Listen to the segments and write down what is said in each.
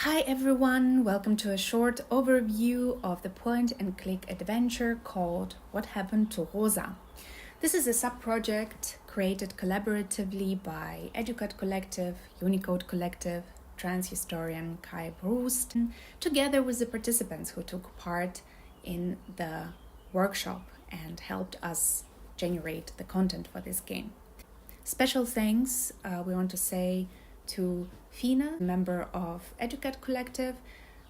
Hi everyone, welcome to a short overview of the point-and-click adventure called What Happened to Rosa. This is a sub-project created collaboratively by Educat Collective, Unicode Collective, trans historian Kai Brust, together with the participants who took part in the workshop and helped us generate the content for this game. Special thanks we want to say to Fina, member of Educat Collective,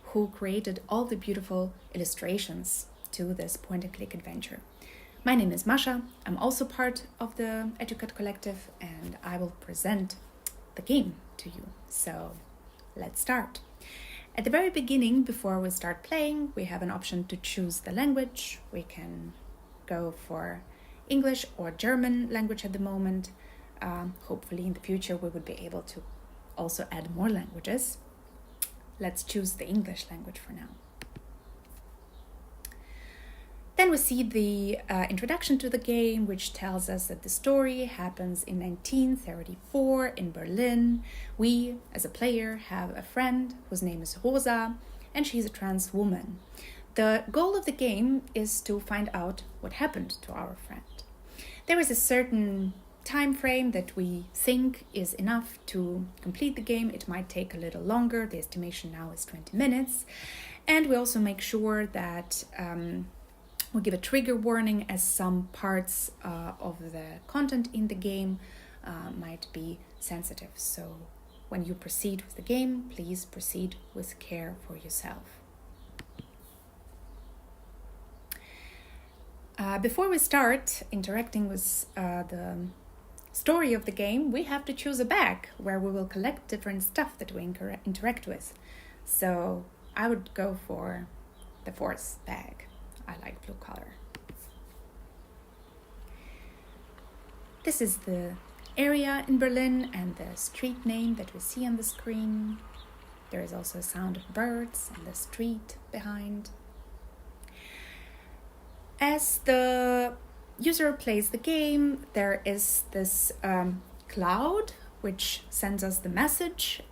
who created all the beautiful illustrations to this point-and-click adventure. My name is Masha. I'm also part of the Educat Collective and I will present the game to you. So let's start. At the very beginning, before we start playing, we have an option to choose the language. We can go for English or German language at the moment. Hopefully in the future we would be able to also add more languages. Let's choose the English language for now. Then we see the introduction to the game, which tells us that the story happens in 1934 in Berlin. We, as a player, have a friend whose name is Rosa, and she's a trans woman. The goal of the game is to find out what happened to our friend. There is a certain time frame that we think is enough to complete the game. It might take a little longer. The estimation now is 20 minutes. And we also make sure that we give a trigger warning, as some parts of the content in the game might be sensitive. So when you proceed with the game, please proceed with care for yourself. Before we start interacting with the story of the game, we have to choose a bag where we will collect different stuff that we interact with. So I would go for the fourth bag. I like blue color. This is the area in Berlin and the street name that we see on the screen. There is also a sound of birds and the street behind. As the user plays the game, there is this cloud which sends us the message,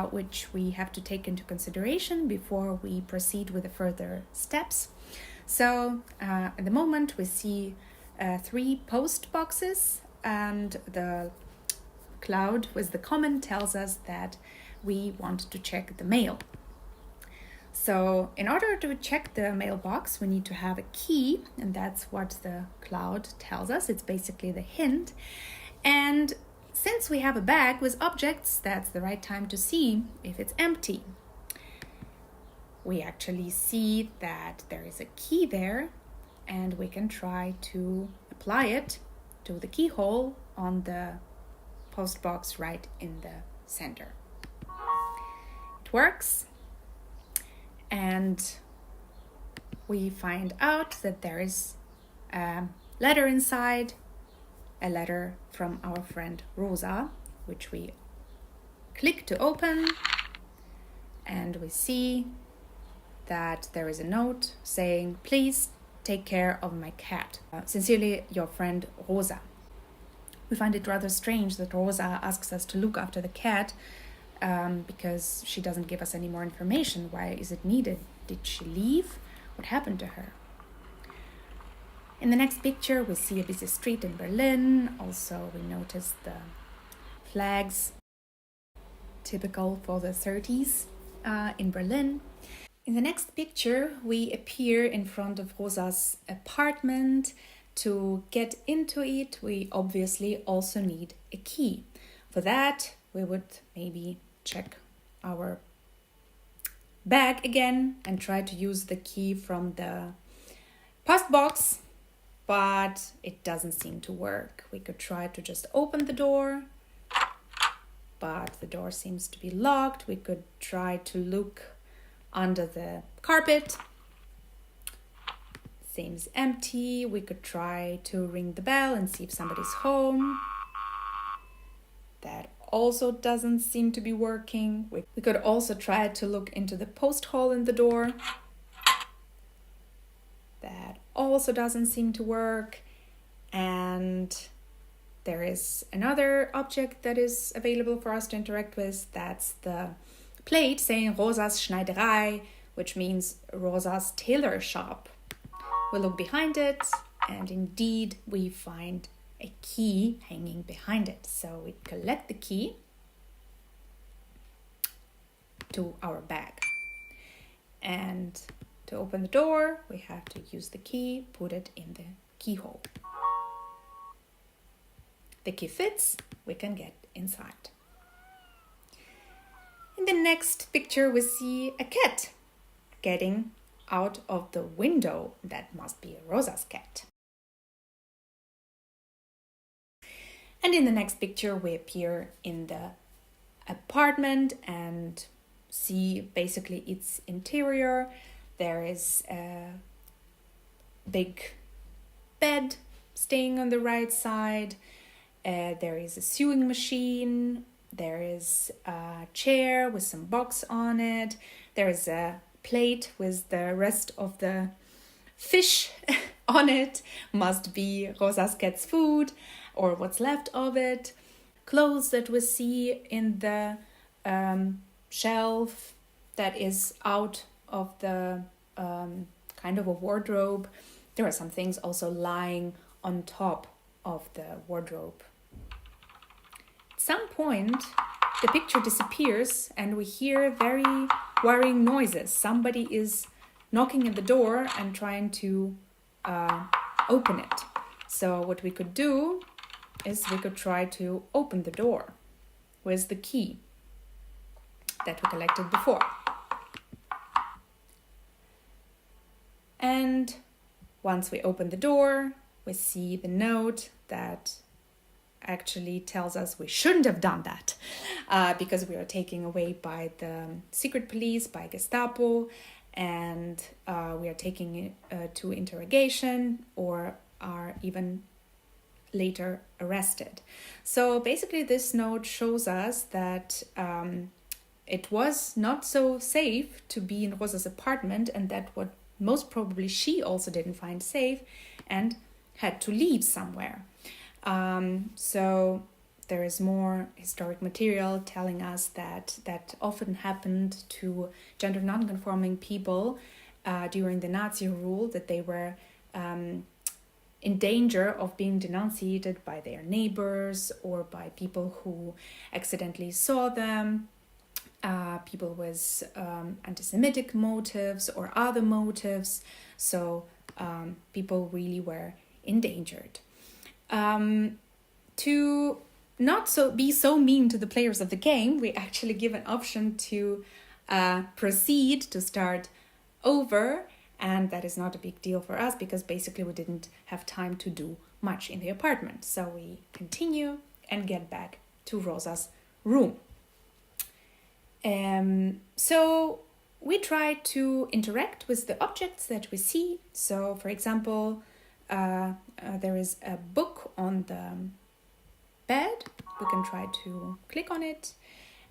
which we have to take into consideration before we proceed with the further steps. So at the moment we see 3 post boxes, and the cloud with the comment tells us that we want to check the mail. So in order to check the mailbox, we need to have a key, and that's what the cloud tells us. It's basically the hint. And since we have a bag with objects, that's the right time to see if it's empty. We actually see that there is a key there, and we can try to apply it to the keyhole on the post box right in the center. It works. And we find out that there is a letter inside, a letter from our friend Rosa, which we click to open, and we see that there is a note saying, "Please take care of my cat. Sincerely, your friend Rosa." We find it rather strange that Rosa asks us to look after the cat, because she doesn't give us any more information. Why is it needed? Did she leave? What happened to her? In the next picture, we see a busy street in Berlin. Also, we notice the flags, typical for the 30s in Berlin. In the next picture, we appear in front of Rosa's apartment. To get into it, we obviously also need a key. For that, we would maybe check our bag again and try to use the key from the post box, but it doesn't seem to work. We could try to just open the door, but the door seems to be locked. We could try to look under the carpet. Seems empty. We could try to ring the bell and see if somebody's home. That also doesn't seem to be working. We could also try to look into the post hole in the door. That also doesn't seem to work. And there is another object that is available for us to interact with. That's the plate saying Rosa's Schneiderei, which means Rosa's tailor shop. We look behind it, and indeed we find a key hanging behind it. So we collect the key to our bag. And to open the door, we have to use the key, put it in the keyhole. The key fits, we can get inside. In the next picture, we see a cat getting out of the window. That must be Rosa's cat. And in the next picture, we appear in the apartment and see basically its interior. There is a big bed staying on the right side. There is a sewing machine. There is a chair with some box on it. There is a plate with the rest of the fish on it. Must be Rosa's cat's food or what's left of it. Clothes that we see in the shelf that is out of the kind of a wardrobe. There are some things also lying on top of the wardrobe. At some point, the picture disappears and we hear very worrying noises. Somebody is knocking at the door and trying to open it. So what we could do is we could try to open the door with the key that we collected before. And once we open the door, we see the note that actually tells us we shouldn't have done that because we are taken away by the secret police, by Gestapo, and we are taken to interrogation or are even later arrested. So basically this note shows us that it was not so safe to be in Rosa's apartment, and that what most probably she also didn't find safe and had to leave somewhere. So there is more historic material telling us that that often happened to gender non-conforming people during the Nazi rule, that they were in danger of being denunciated by their neighbors or by people who accidentally saw them, people with anti-Semitic motives or other motives. So people really were endangered. To not be so mean to the players of the game, we actually give an option to proceed, to start over, and that is not a big deal for us because basically we didn't have time to do much in the apartment. So we continue and get back to Rosa's room. So we try to interact with the objects that we see. So for example, there is a book on the bed. We can try to click on it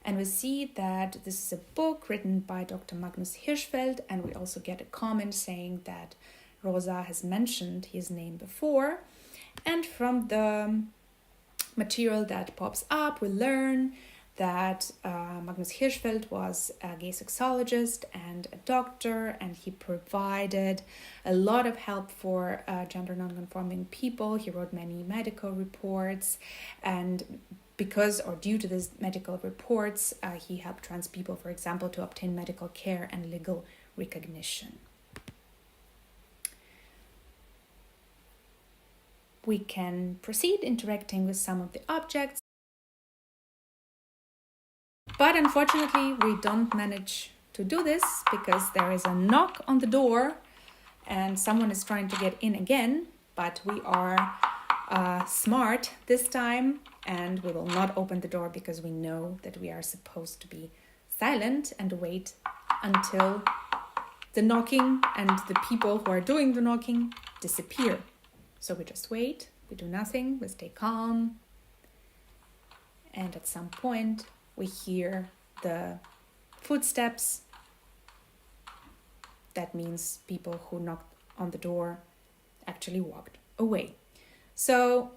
and we see that this is a book written by Dr. Magnus Hirschfeld, and we also get a comment saying that Rosa has mentioned his name before. And from the material that pops up, we learn that Magnus Hirschfeld was a gay sexologist and a doctor, and he provided a lot of help for gender non-conforming people. He wrote many medical reports, and because or due to these medical reports, he helped trans people, for example, to obtain medical care and legal recognition. We can proceed interacting with some of the objects. But unfortunately, we don't manage to do this because there is a knock on the door and someone is trying to get in again. But we are smart this time and we will not open the door because we know that we are supposed to be silent and wait until the knocking and the people who are doing the knocking disappear. So we just wait, we do nothing, we stay calm. And at some point, we hear the footsteps. That means people who knocked on the door actually walked away. So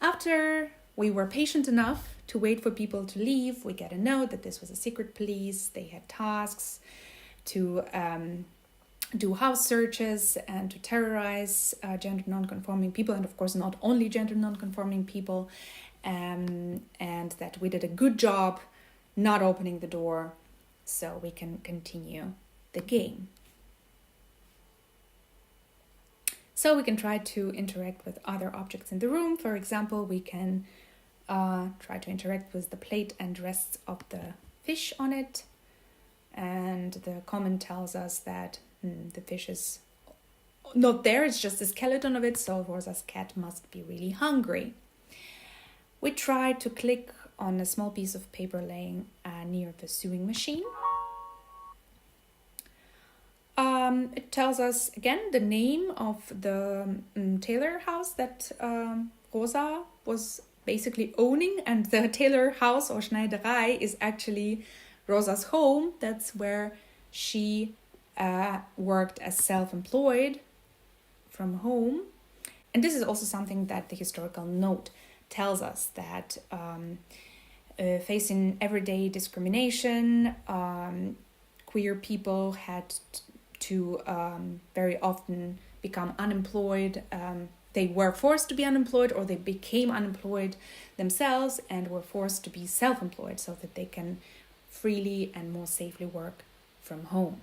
after we were patient enough to wait for people to leave. We get a note that this was a secret police. They had tasks to do house searches and to terrorize gender non-conforming people, and of course not only gender non-conforming people, and that we did a good job not opening the door so we can continue the game. So we can try to interact with other objects in the room. For example, we can try to interact with the plate and rests of the fish on it. And the comment tells us that the fish is not there, it's just a skeleton of it, so Rosa's cat must be really hungry. We try to click on a small piece of paper laying near the sewing machine. It tells us again the name of the tailor house that Rosa was basically owning, and the tailor house or Schneiderei is actually Rosa's home. That's where she worked as self-employed from home. And this is also something that the historical note tells us, that facing everyday discrimination, queer people had to very often become unemployed. They were forced to be unemployed, or they became unemployed themselves and were forced to be self-employed so that they can freely and more safely work from home.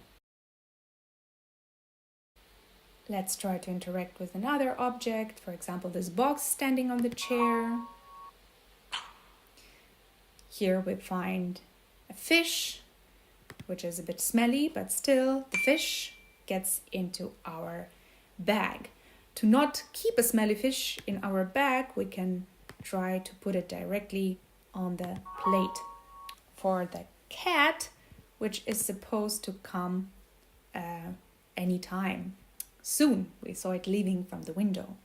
Let's try to interact with another object. For example, this box standing on the chair. Here we find a fish, which is a bit smelly, but still the fish gets into our bag. To not keep a smelly fish in our bag, we can try to put it directly on the plate. For the cat, which is supposed to come anytime soon. We saw it leaving from the window.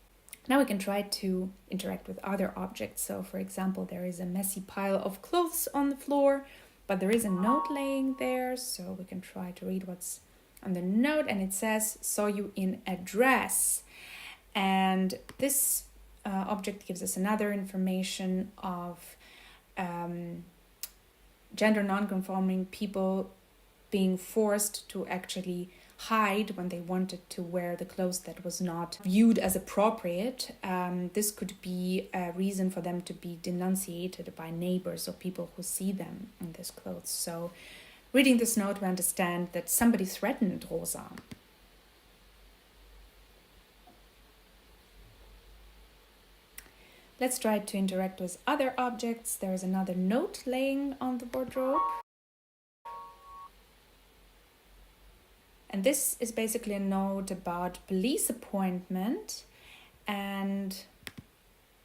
Now we can try to interact with other objects. So for example, there is a messy pile of clothes on the floor, but there is a note laying there, so we can try to read what's on the note, and it says, "Saw you in a dress." And this object gives us another information of gender non-conforming people being forced to actually hide when they wanted to wear the clothes that was not viewed as appropriate. This could be a reason for them to be denunciated by neighbors or people who see them in these clothes. So reading this note, we understand that somebody threatened Rosa. Let's try to interact with other objects. There is another note laying on the wardrobe. And this is basically a note about police appointment. And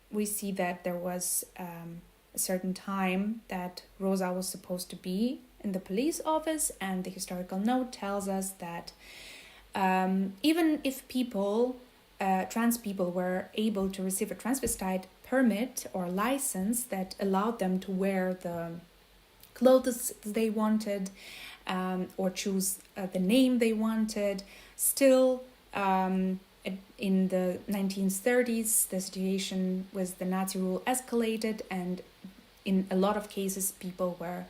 we see that there was a certain time that Rosa was supposed to be in the police office. And the historical note tells us that even if people, trans people, were able to receive a transvestite permit or license that allowed them to wear the clothes they wanted, or choose the name they wanted, still in the 1930s the situation with the Nazi rule escalated, and in a lot of cases people were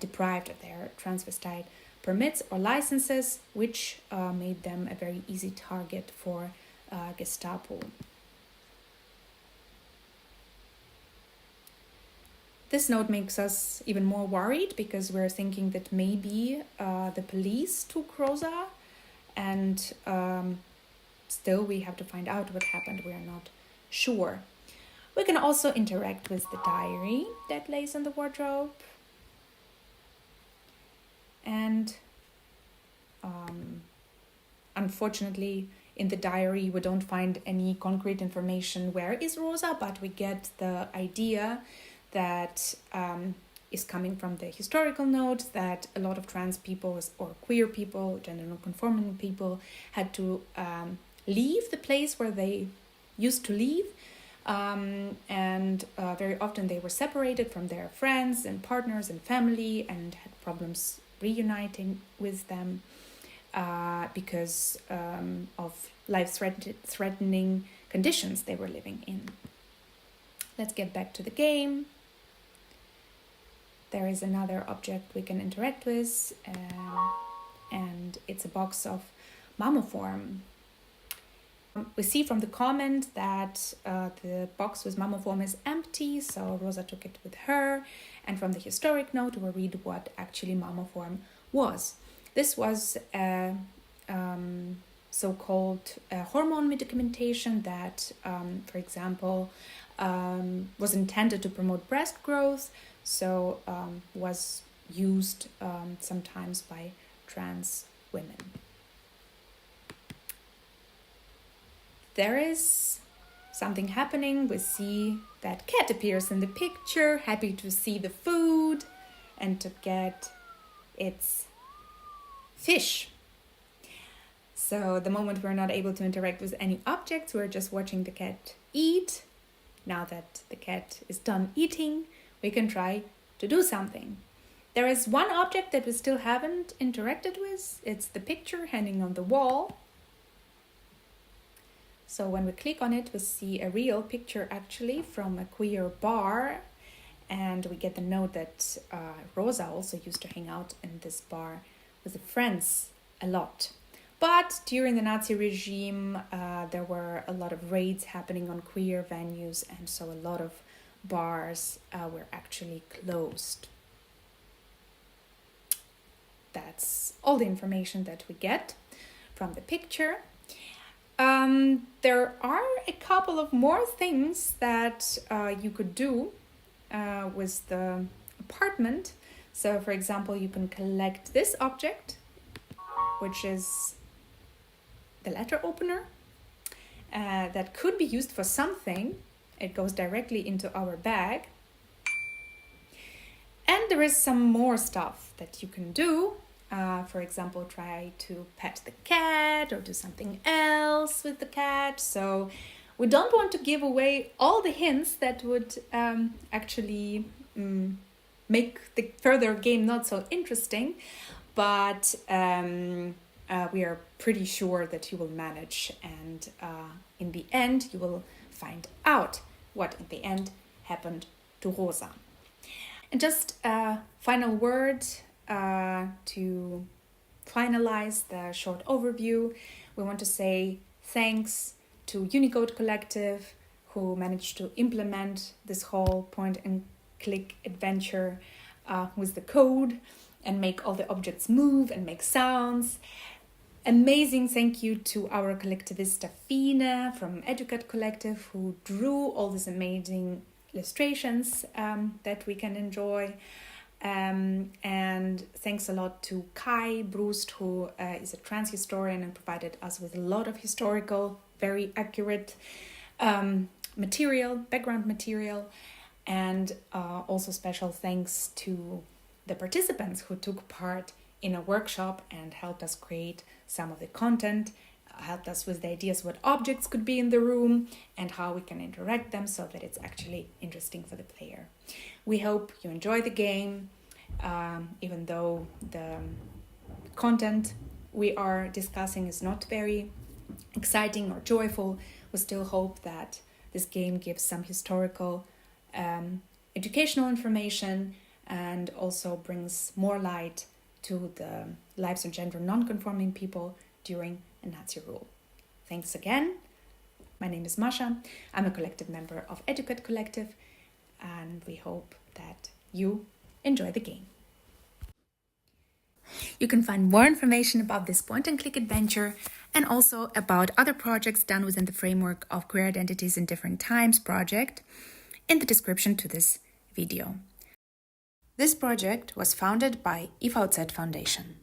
deprived of their transvestite permits or licenses, which made them a very easy target for Gestapo. This note makes us even more worried, because we're thinking that maybe the police took Rosa, and still we have to find out what happened. We are not sure. We can also interact with the diary that lays in the wardrobe. And unfortunately, in the diary, we don't find any concrete information where is Rosa, but we get the idea that is coming from the historical note that a lot of trans people or queer people, gender non-conforming people, had to leave the place where they used to live, and very often they were separated from their friends and partners and family, and had problems reuniting with them because of life-threatening conditions they were living in. Let's get back to the game. there is another object we can interact with, and it's a box of mammoform. We see from the comment that the box with mammoform is empty, so Rosa took it with her. And from the historic note, we'll read what actually mammoform was. This was a so-called hormone medicamentation that, for example, was intended to promote breast growth, so was used sometimes by trans women. There is something happening. We see that cat appears in the picture, happy to see the food and to get its fish. So the moment we're not able to interact with any objects, we're just watching the cat eat. Now that the cat is done eating, we can try to do something. There is one object that we still haven't interacted with. It's the picture hanging on the wall. So when we click on it, we see a real picture actually from a queer bar. And we get the note that Rosa also used to hang out in this bar with her friends a lot. But during the Nazi regime, there were a lot of raids happening on queer venues, and so a lot of bars were actually closed. That's all the information that we get from the picture. There are a couple of more things that you could do with the apartment. So, for example, you can collect this object, which is the letter opener, that could be used for something. It goes directly into our bag. And there is some more stuff that you can do. For example, try to pet the cat or do something else with the cat. So we don't want to give away all the hints that would actually make the further game not so interesting. But we are pretty sure that you will manage. And in the end, you will find out what in the end happened to Rosa. And just a final word to finalize the short overview. We want to say thanks to Unicode Collective, who managed to implement this whole point-and-click adventure with the code and make all the objects move and make sounds. Amazing thank you to our collectivista Fine from Educat Collective, who drew all these amazing illustrations that we can enjoy. And thanks a lot to Kai Brust, who is a trans historian and provided us with a lot of historical, very accurate background material. And also special thanks to the participants who took part in a workshop and helped us create some of the content, helped us with the ideas what objects could be in the room and how we can interact them so that it's actually interesting for the player. We hope you enjoy the game, even though the content we are discussing is not very exciting or joyful. We still hope that this game gives some historical educational information and also brings more light to the lives of gender non-conforming people during a Nazi rule. Thanks again. My name is Masha. I'm a collective member of Educat Collective, and we hope that you enjoy the game. You can find more information about this point-and-click adventure and also about other projects done within the framework of Queer Identities in Different Times project in the description to this video. This project was founded by IVZ Foundation.